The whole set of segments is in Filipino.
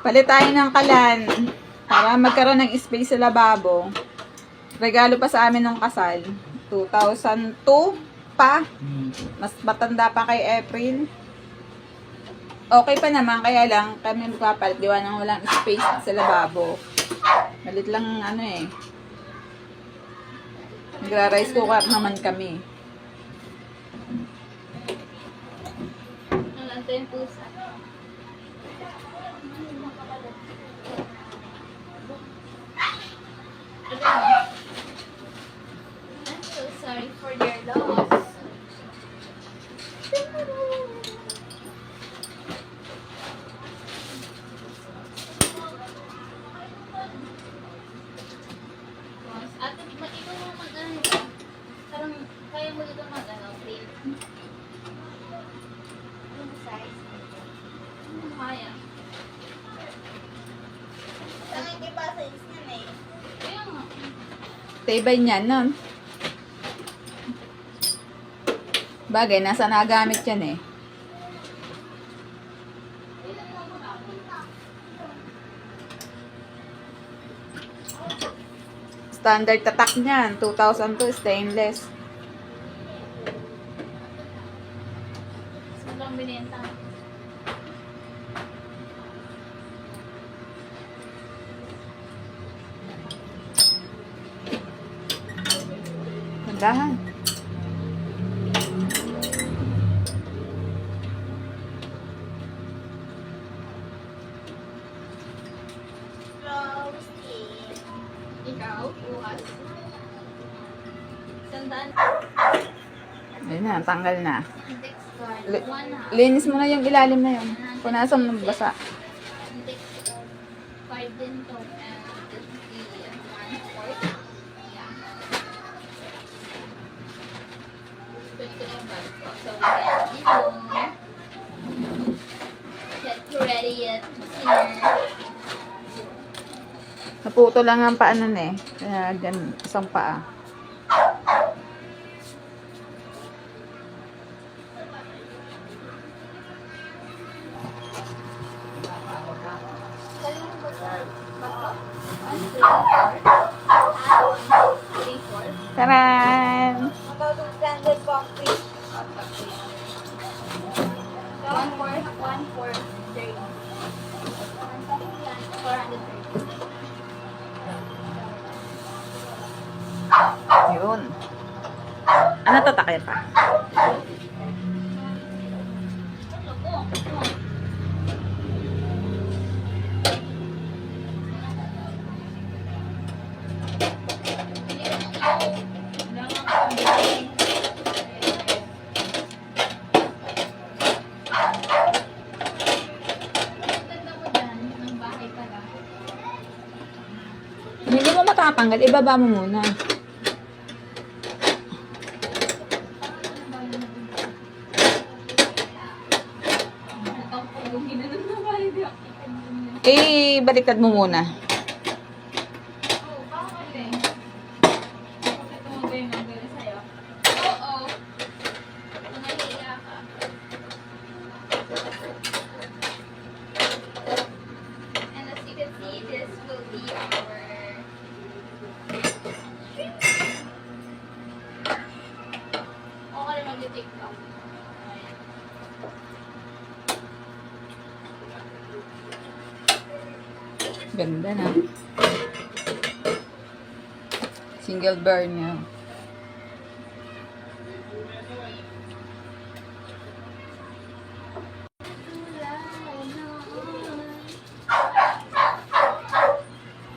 Palit tayo ng kalan para magkaroon ng space sa lababo. Regalo pa sa amin ng kasal. 2002 pa. Mas matanda pa kay April. Okay pa naman, kaya lang kami magpapalit. Diwa nang walang space sa lababo. Malit lang ano eh. Nagra-rice cooker naman kami. Ito yung pusa. I'm so sorry for their loss. Ate, ikaw mo mag-ano ba? Parang kaya mo dito mag-ano, print. Anong size? Anong kaya? Ang hindi pa size niyan eh. Kaya nga. Tibay niyan, no? Bagay, nasa nagamit yan eh. Standard tatak niyan, 2002 stainless. Sobrang binenta. Tandahan. Ikaw, bukas. Sandaan. Ayun na, tanggal na. Index card. Li- 1 Linis mo na yung ilalim na yun. Punasan mo ng basa. Index card din to. And this is the 1/4. Yeah. Put ko yung bag ko. So we can, get ready at dinner. Naputo lang ang paano na eh. Kaya dyan, isang paa. Taran! About the standard coffee. 1/4, 430. Yun. Ano tatakay pa? Hindi mo matatanggal, ibaba mo muna. Eh, baliktad mo muna. And as you can see, this will be our okay mag-TikTok. Ganda na. Single burn niya.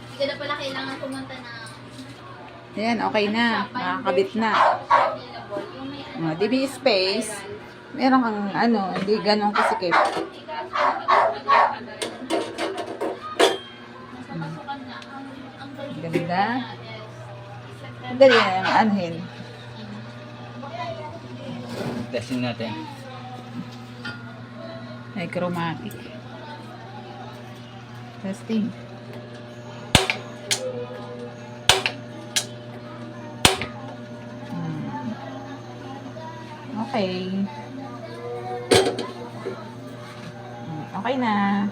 Hindi ka na pala kailangan pumunta ng Ayan, okay na. Nakakabit na. yung may DB space. Meron kang ano, hindi ganun kasikip. nasa pasukan na. Ang Ganda. is Ang dali na yung anhin. Testing natin. Ay, chromatic. Testing. Okay. Okay na.